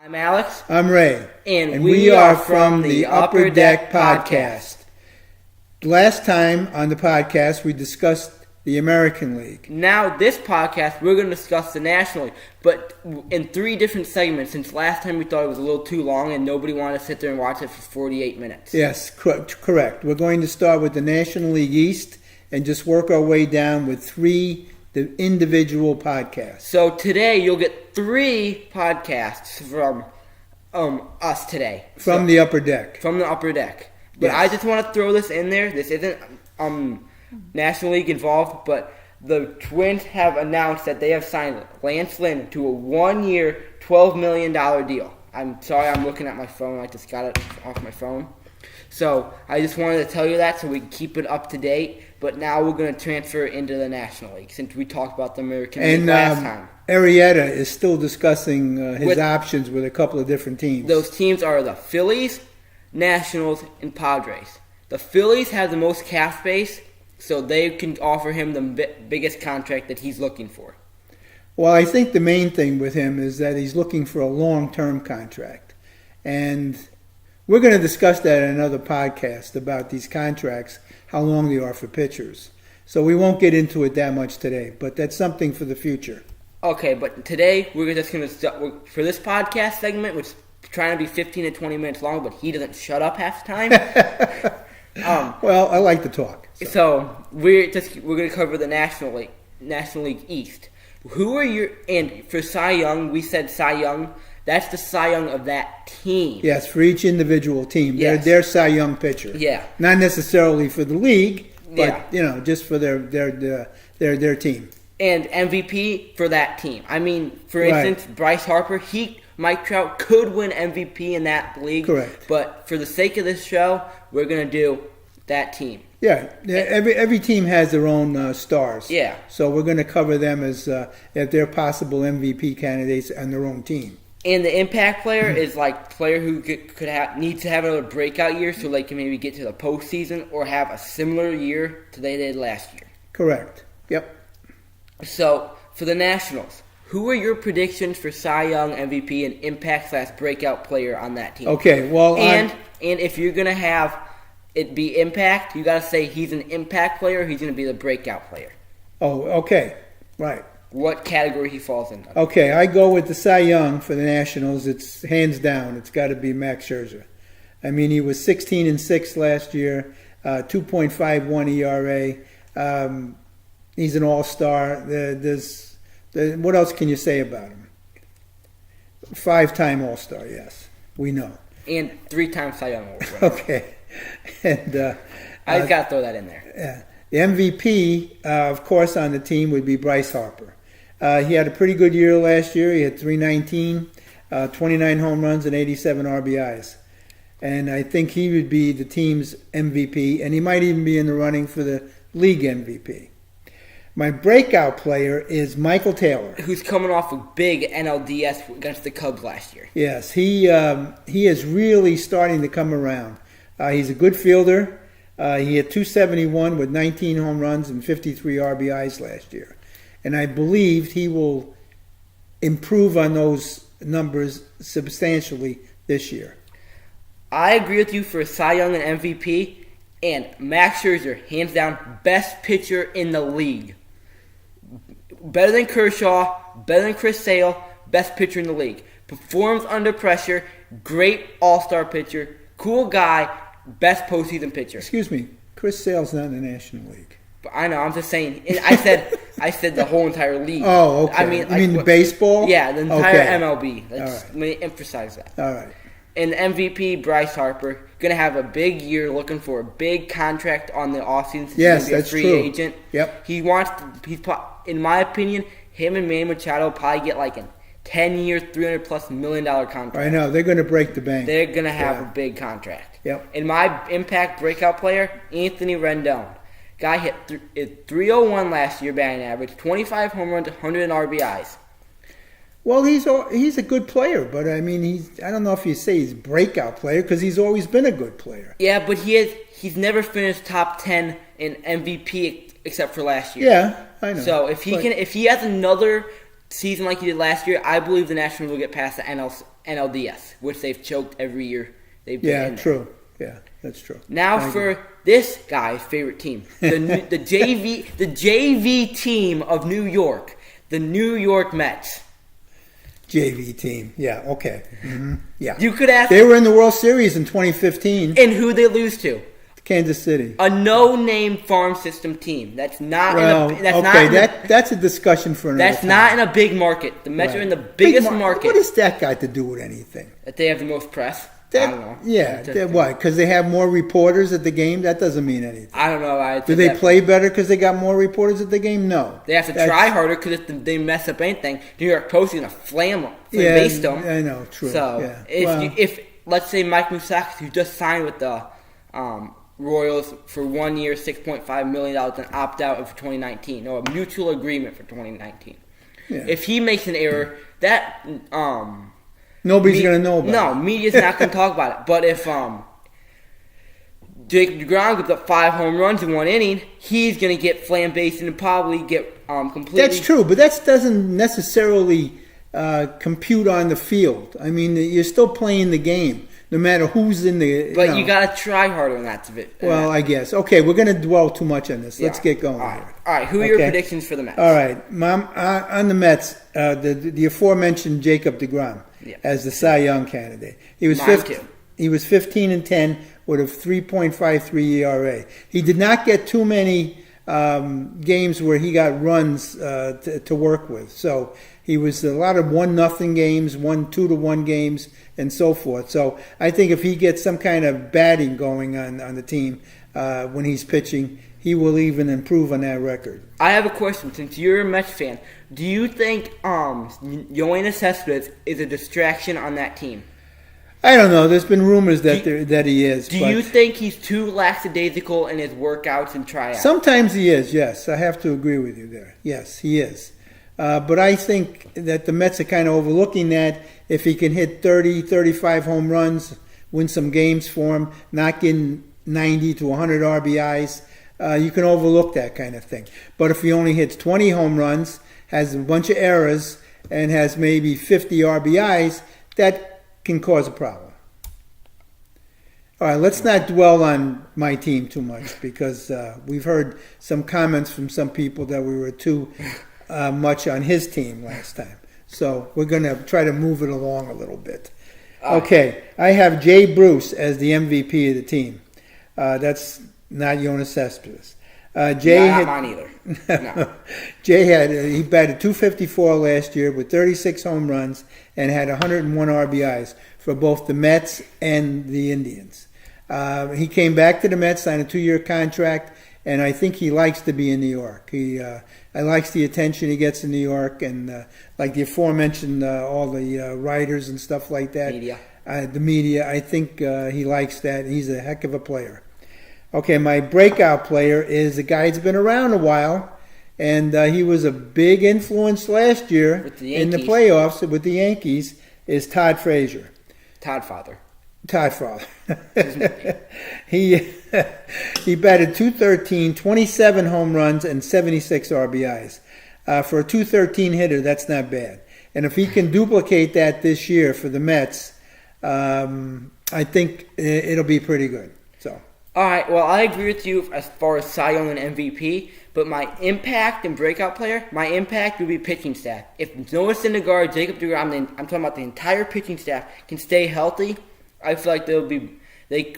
I'm Alex. I'm Ray. And we are from the Upper Deck Podcast. Last time on the podcast, we discussed the American League. Now, this podcast, we're going to discuss the National League, but in 3 different segments, since last time we thought it was a little too long and nobody wanted to sit there and watch it for 48 minutes. Yes, correct. We're going to start with the National League East and just work our way down with 3 the individual podcasts. So today, you'll get 3 podcasts from us today. From the Upper Deck. From the Upper Deck. But Yes. I just want to throw this in there. This isn't National League involved, but the Twins have announced that they have signed Lance Lynn to a 1-year, $12 million deal. I'm sorry, I'm looking at my phone. I just got it off my phone. So I just wanted to tell you that so we can keep it up to date. But now we're going to transfer into the National League since we talked about the American League last time. Arrieta is still discussing his options with a couple of different teams. Those teams are the Phillies, Nationals, and Padres. The Phillies have the most cap space, so they can offer him the biggest contract that he's looking for. Well, I think the main thing with him is that he's looking for a long-term contract. And we're going to discuss that in another podcast about these contracts, how long they are for pitchers. So we won't get into it that much today, but that's something for the future. Okay, but today we're just going to, for this podcast segment, which is trying to be 15 to 20 minutes long, but he doesn't shut up half the time. Well, I like to talk. So we're going to cover the National League East. And for Cy Young, we said Cy Young. That's the Cy Young of that team. Yes, for each individual team. Yes. They're Cy Young pitcher. Yeah. Not necessarily for the league, but Yeah. just for their team. And MVP for that team. I mean, for Right. instance, Bryce Harper, Mike Trout could win MVP in that league. Correct. But for the sake of this show, we're going to do that team. Yeah, every team has their own stars. Yeah. So we're going to cover them as if they're possible MVP candidates on their own team. And the impact player is like player who needs to have another breakout year so they can maybe get to the postseason or have a similar year to they did last year. Correct. Yep. So for the Nationals, who are your predictions for Cy Young, MVP, and impact/breakout player on that team? Okay. Well, and if you're gonna have it be impact, you gotta say he's an impact player. Or he's gonna be the breakout player. Oh, okay. Right. What category he falls in? Okay, I go with the Cy Young for the Nationals. It's hands down. It's got to be Max Scherzer. I mean, he was 16-6 last year, 2.51 ERA. He's an all-star. What else can you say about him? 5-time all-star, yes. We know. And 3-time Cy Young Award winner. Okay. And I just got to throw that in there. Yeah. The MVP, of course, on the team would be Bryce Harper. He had a pretty good year last year. He had 319, 29 home runs, and 87 RBIs. And I think he would be the team's MVP, and he might even be in the running for the league MVP. My breakout player is Michael Taylor, who's coming off a big NLDS against the Cubs last year. Yes, he is really starting to come around. He's a good fielder. He had 271 with 19 home runs and 53 RBIs last year. And I believe he will improve on those numbers substantially this year. I agree with you for Cy Young and MVP. And Max Scherzer, hands down, best pitcher in the league. Better than Kershaw, better than Chris Sale, best pitcher in the league. Performs under pressure, great all-star pitcher, cool guy, best postseason pitcher. Excuse me, Chris Sale's not in the National League. But I know, I'm just saying. I said the whole entire league. Oh, okay. I mean, you mean baseball? Yeah, the entire Okay. MLB. Let right. me emphasize that. All right. And MVP, Bryce Harper, going to have a big year looking for a big contract on the offseason. Yes, he's gonna be that's a free true. agent. Yep. In my opinion, him and Manny Machado will probably get like a 10-year, $300+ million contract. I know. They're going to break the bank. They're going to have a big contract. Yep. And my impact breakout player, Anthony Rendon. Guy hit 301 last year batting average, 25 home runs, 100 RBIs. Well, he's a good player, but I mean, I don't know if you say he's a breakout player because he's always been a good player. Yeah, but he's never finished top 10 in MVP except for last year. Yeah, I know. So if he has another season like he did last year, I believe the Nationals will get past the NLDS, which they've choked every year. They've been in there. True. Yeah, that's true. Now for this guy's favorite team, the JV team of New York, the New York Mets. JV team. Yeah, okay. Mm-hmm. Yeah. You could ask. They were in the World Series in 2015. And who they lose to? Kansas City. A no-name farm system team. That's not. That's a discussion for another That's time. not in a big market. The Mets are in the biggest market. What has that got to do with anything? That they have the most press. I don't know. Yeah, what? Because they have more reporters at the game? That doesn't mean anything. I don't know. Do they play better because they got more reporters at the game? No. They have to try harder because if they mess up anything, New York Post is going to flame them. I know, true. So if let's say Mike Moustakas, who just signed with the Royals for 1 year, $6.5 million, and opt out for 2019, or a mutual agreement for 2019. Yeah. If he makes an error, that nobody's going to know about it. No, media's not going to talk about it. But if Jacob deGrom gives up 5 home runs in 1 inning, he's going to get flambasted and probably get completely... That's true, but that doesn't necessarily compute on the field. I mean, you're still playing the game, no matter who's in the... But you got to try harder on that. Well, I guess. Okay, we're going to dwell too much on this. Let's get going. All right. Who are your predictions for the Mets? All right. On the Mets, the aforementioned Jacob deGrom as the Cy Young candidate. He was 15-10 with a 3.53 ERA. He did not get too many games where he got runs to work with. So he was a lot of 1-0 games, 2-1 games, and so forth. So I think if he gets some kind of batting going on the team when he's pitching, he will even improve on that record. I have a question. Since you're a Mets fan, do you think Yoenis Cespedes is a distraction on that team? I don't know. There's been rumors that he is. Do you think he's too lackadaisical in his workouts and tryouts? Sometimes he is, yes. I have to agree with you there. Yes, he is. But I think that the Mets are kind of overlooking that. If he can hit 30, 35 home runs, win some games for him, not getting 90 to 100 RBIs, you can overlook that kind of thing. But if he only hits 20 home runs, has a bunch of errors, and has maybe 50 RBIs, that can cause a problem. All right, let's not dwell on my team too much because we've heard some comments from some people that we were too much on his team last time. So we're going to try to move it along a little bit. Okay, I have Jay Bruce as the MVP of the team. That's not Yoenis Cespedes. Not mine either. No. Jay he batted .254 last year with 36 home runs and had 101 RBIs for both the Mets and the Indians. He came back to the Mets, signed a 2-year contract, and I think he likes to be in New York. I likes the attention he gets in New York, and like the aforementioned all the writers and stuff like that. The media. I think he likes that. He's a heck of a player. Okay, my breakout player is a guy who's been around a while, and he was a big influence last year in the playoffs with the Yankees, is Todd Frazier. Todd Father. He batted .213, 27 home runs, and 76 RBIs. For a .213 hitter, that's not bad. And if he can duplicate that this year for the Mets, I think it'll be pretty good. So. All right, well, I agree with you as far as Cy Young and MVP, but my impact and breakout player, my impact would be pitching staff. If Noah Syndergaard, Jacob deGrom, I'm talking about the entire pitching staff, can stay healthy, I feel like they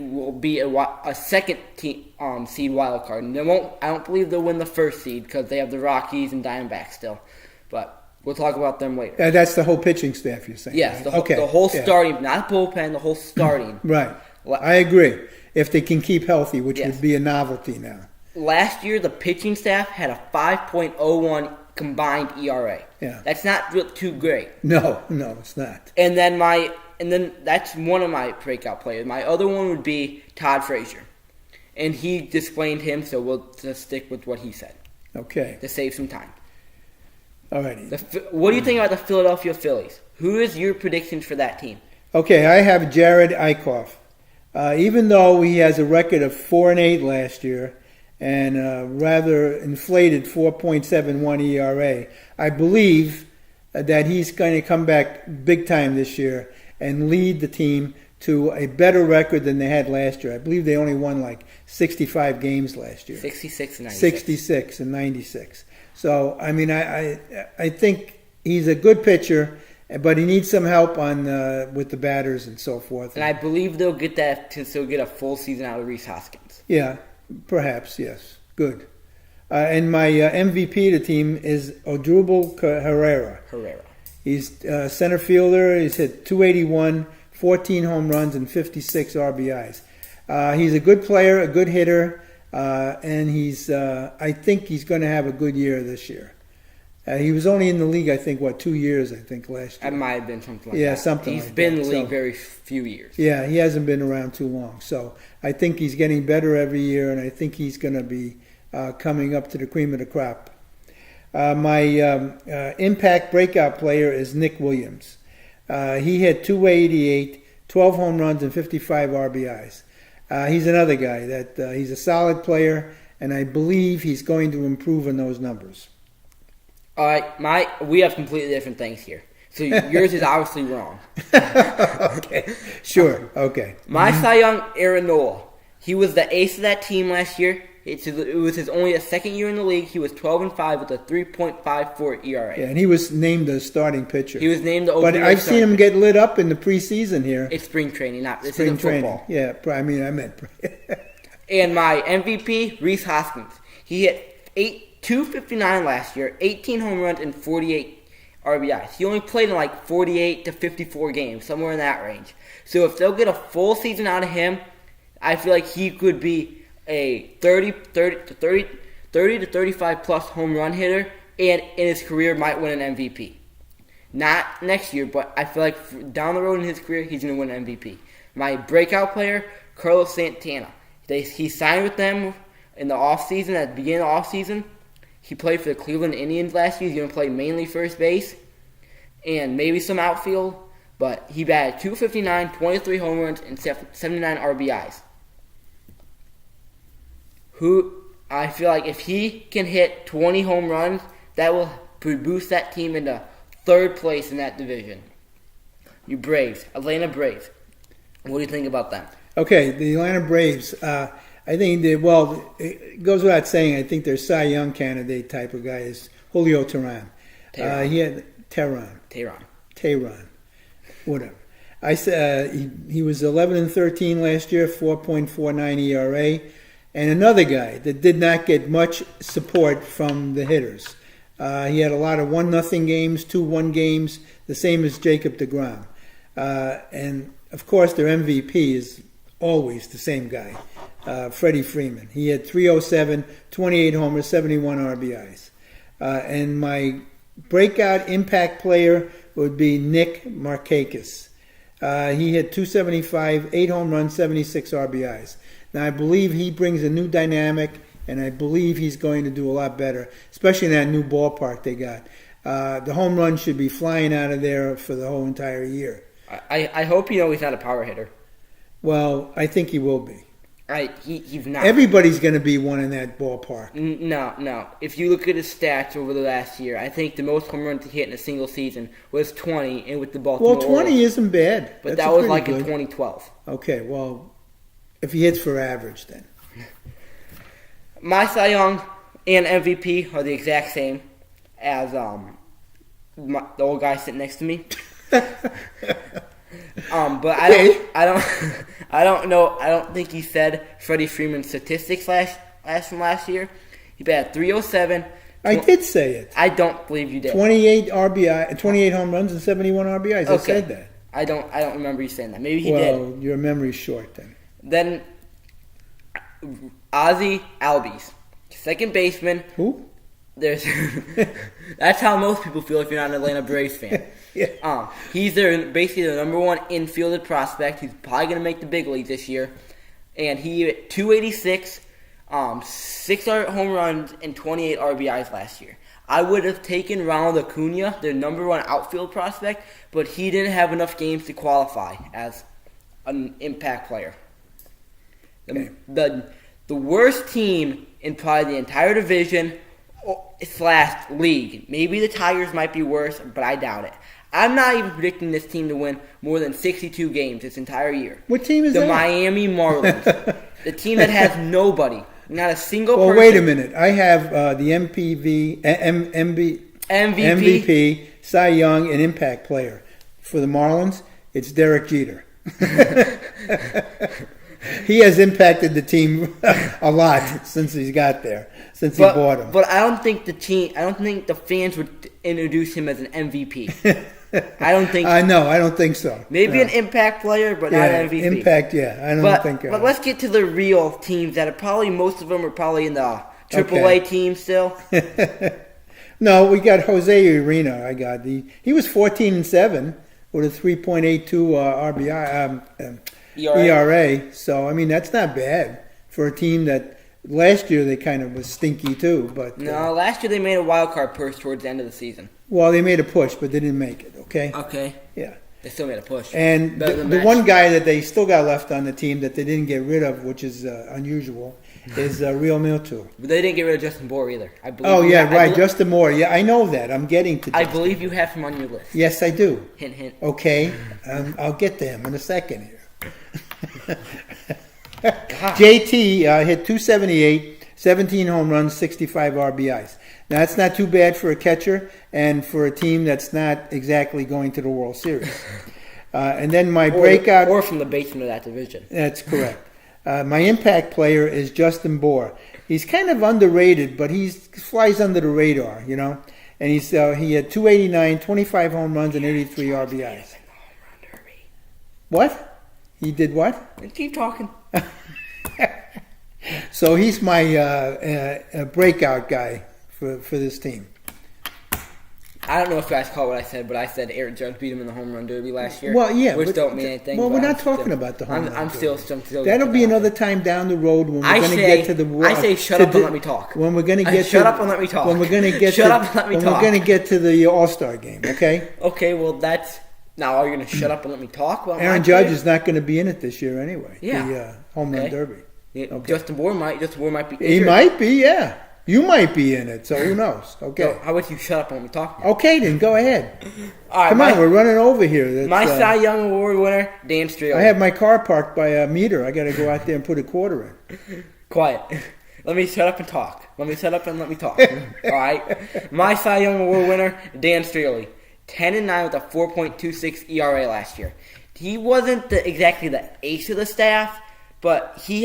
will be a second seed wild card. And I don't believe they'll win the first seed because they have the Rockies and Diamondbacks still, but we'll talk about them later. That's the whole pitching staff you're saying? Yes, the whole starting, not bullpen, the whole starting. Right, I agree. If they can keep healthy, which would be a novelty now. Last year, the pitching staff had a 5.01 combined ERA. Yeah, that's not too great. No, it's not. And then that's one of my breakout players. My other one would be Todd Frazier, and he disclaimed him, so we'll just stick with what he said. Okay. To save some time. All righty. What do you think about the Philadelphia Phillies? Who is your predictions for that team? Okay, I have Jared Eichhoff. Even though he has a record of 4-8 last year and a rather inflated 4.71 ERA, I believe that he's going to come back big time this year and lead the team to a better record than they had last year. I believe they only won like 65 games last year. 66 and 96. 66 and 96. So, I mean, I think he's a good pitcher, but he needs some help on with the batters and so forth. And I believe they'll get that since they'll get a full season out of Rhys Hoskins. Yeah, perhaps, yes. Good. And my MVP of the team is Odubel Herrera. He's center fielder. He's hit 281, 14 home runs, and 56 RBIs. He's a good player, a good hitter, and I think he's going to have a good year this year. He was only in the league, I think, 2 years, last year. That might have been something like that. Yeah, something like that. He's been in the league very few years. Yeah, he hasn't been around too long. So I think he's getting better every year, and I think he's going to be coming up to the cream of the crop. My impact breakout player is Nick Williams. He hit 288, 12 home runs, and 55 RBIs. He's another guy that he's a solid player, and I believe he's going to improve in those numbers. All right, we have completely different things here. So yours is obviously wrong. Okay, sure, okay. My Cy Young, Aaron Nola. He was the ace of that team last year. It was his only second year in the league. He was 12-5 with a 3.54 ERA. Yeah, and he was named the starting pitcher. He was named the But I've seen him get lit up in the preseason here. It's spring training, not this spring isn't football. Training. Yeah, I meant. And my MVP, Rhys Hoskins. He hit 259 last year, 18 home runs, and 48 RBIs. He only played in like 48 to 54 games, somewhere in that range. So if they'll get a full season out of him, I feel like he could be a 30 to 35 plus home run hitter, and in his career might win an MVP. Not next year, but I feel like down the road in his career, he's going to win an MVP. My breakout player, Carlos Santana. He signed with them in the offseason, at the beginning of the offseason. He played for the Cleveland Indians last year. He's going to play mainly first base and maybe some outfield, but he batted .259, 23 home runs, and 79 RBIs. I feel like if he can hit 20 home runs, that will boost that team into third place in that division. You Braves, Atlanta Braves. What do you think about them? Okay, the Atlanta Braves. I think it goes without saying. I think their Cy Young candidate type of guy is Julio Teheran. Teheran, whatever. I said he was 11-13 last year, 4.49 ERA. And another guy that did not get much support from the hitters. He had a lot of 1-0 games, 2-1 games, the same as Jacob deGrom. And, of course, their MVP is always the same guy, Freddie Freeman. He had 307, 28 homers, 71 RBIs. And my breakout impact player would be Nick Markakis. He hit 275, 8 home runs, 76 RBIs. Now, I believe he brings a new dynamic, and I believe he's going to do a lot better, especially in that new ballpark they got. The home run should be flying out of there for the whole entire year. I hope he's not a power hitter. Well, I think he will be. He's not. Everybody's going to be one in that ballpark. No. If you look at his stats over the last year, I think the most home runs he hit in a single season was 20, and with the Baltimore Well, 20 Orioles. Isn't bad. But That's that was like good. in 2012. Okay, well, if he hits for average, then. My Cy Young and MVP are the exact same as the old guy sitting next to me. But I don't know. I don't think he said Freddie Freeman's statistics from last year. He batted .307. I did say it. I don't believe you did. 28 home runs and 71 RBIs. Okay. I said that. I don't remember you saying that. Maybe he did. did. Well, your memory's short then. Then Ozzie Albies, second baseman. Who? That's how most people feel if you're not an Atlanta Braves fan. Yeah. He's basically the number one infielded prospect. He's probably going to make the big leagues this year. And he hit 286, 6 home runs, and 28 RBIs last year. I would have taken Ronald Acuna, their number one outfield prospect, but he didn't have enough games to qualify as an impact player. The worst team in probably the entire division / league. Maybe the Tigers might be worse, but I doubt it. I'm not even predicting this team to win more than 62 games this entire year. What team is The that? Miami Marlins. The team that has nobody. Not a single Well, person. wait a minute. I have the MVP, Cy Young, and Impact Player for the Marlins. It's Derek Jeter. He has impacted the team a lot since he's got there, since he bought him. But I don't think the fans would introduce him as an MVP. I don't think. No, I don't think so. Maybe No. an impact player, but not an MVP. Impact, yeah. I don't think. But let's get to the real teams that are probably, most of them are probably in the AAA team still. No, we got Jose Urena. He was 14-7 with a 3.82 RBI ERA. So I mean that's not bad for a team that last year they kind of was stinky too. But no, last year they made a wild card push towards the end of the season. Well, they made a push, but they didn't make it. Okay. Okay. Yeah. They still made a push. And the one guy that they still got left on the team that they didn't get rid of, which is unusual, is Real Muto. But they didn't get rid of Justin Bour either. I believe. Oh yeah, right, Justin Moore. Yeah, I know that. I'm getting to. I Justin. believe you have him on your list. Yes, I do. Hint, hint. Okay, I'll get to him in a second here. JT hit 278, 17 home runs, 65 RBIs. Now, that's not too bad for a catcher and for a team that's not exactly going to the World Series. And then my breakout... Or from the basement of that division. That's correct. My impact player is Justin Bour. He's kind of underrated, but he flies under the radar, you know. And he had 289, 25 home runs, and 83 RBIs. What? He did what? Keep talking. So he's my breakout guy for this team. I don't know if you guys caught what I said, but I said Aaron Judge beat him in the home run derby last year. Well, yeah, which don't mean anything. Well, but we're not talking about the home run I'm derby. still. That'll be another time down the road when we're going to get to the. I say shut up and let me talk. When we're going to get shut up and let me talk. When we're going to get shut up and let me talk. When we're going to get to the All-Star game, okay? Okay, well that's now. Are you going to shut up and let me talk? Well, Aaron Judge is not going to be in it this year anyway. Yeah. The home run derby. Yeah, okay. Justin Bour might be. Injured. He might be. Yeah. You might be in it, so who knows? Okay. So how about you shut up and let me talk? Okay, then go ahead. All right, Come on, we're running over here. My Cy Young Award winner, Dan Straley. I have my car parked by a meter. I got to go out there and put a quarter in. Quiet. Let me shut up and talk. Let me shut up and let me talk. All right. My Cy Young Award winner, Dan Straley, 10-9 with a 4.26 ERA last year. He wasn't exactly the ace of the staff, but he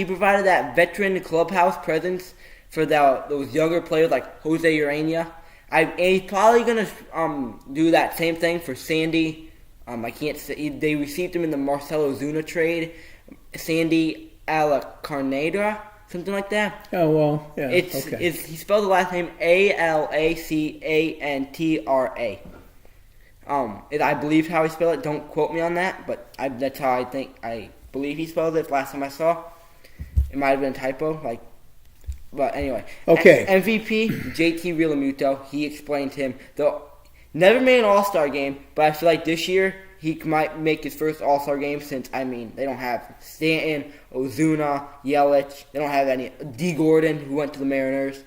provided that veteran clubhouse presence for those younger players like Jose Urena. And he's probably going to do that same thing for Sandy. I can't say. They received him in the Marcell Ozuna trade. Sandy Alcantara, something like that. Oh, well, yeah. He spelled the last name Alacantara. I believe how he spelled it. Don't quote me on that, but that's how I believe he spelled it last time I saw. It might have been a typo, but anyway. Okay. MVP, JT Realmuto, he explained to him. Never made an All-Star game, but I feel like this year he might make his first All-Star game since, they don't have Stanton, Ozuna, Yelich. They don't have any. D. Gordon, who went to the Mariners.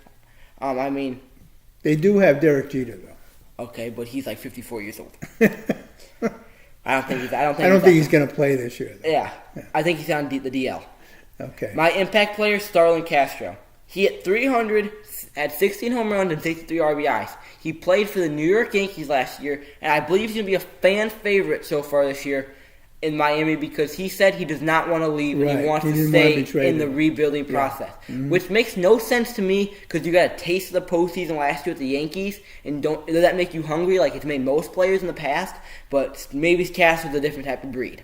They do have Derek Jeter, though. Okay, but he's like 54 years old. I don't think he's going to play this year, though. Yeah. I think he's on the DL. Okay. My impact player, Starlin Castro. He hit 300, had 16 home runs and 63 RBIs. He played for the New York Yankees last year, and I believe he's going to be a fan favorite so far this year in Miami because he said he does not want to leave and he wants to stay in the rebuilding process, which makes no sense to me because you got a taste of the postseason last year with the Yankees, and does that make you hungry like it's made most players in the past? But maybe Castro's a different type of breed.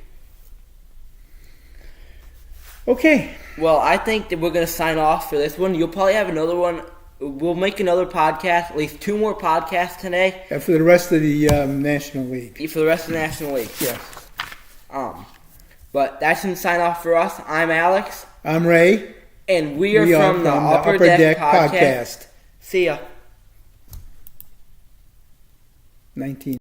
Okay. Well, I think that we're going to sign off for this one. You'll probably have another one. We'll make another podcast, at least 2 more podcasts today. For the rest of the National League. For the rest of the National League. Yes. But that's going to sign off for us. I'm Alex. I'm Ray. And we are from the Upper Deck Podcast. See ya. 19.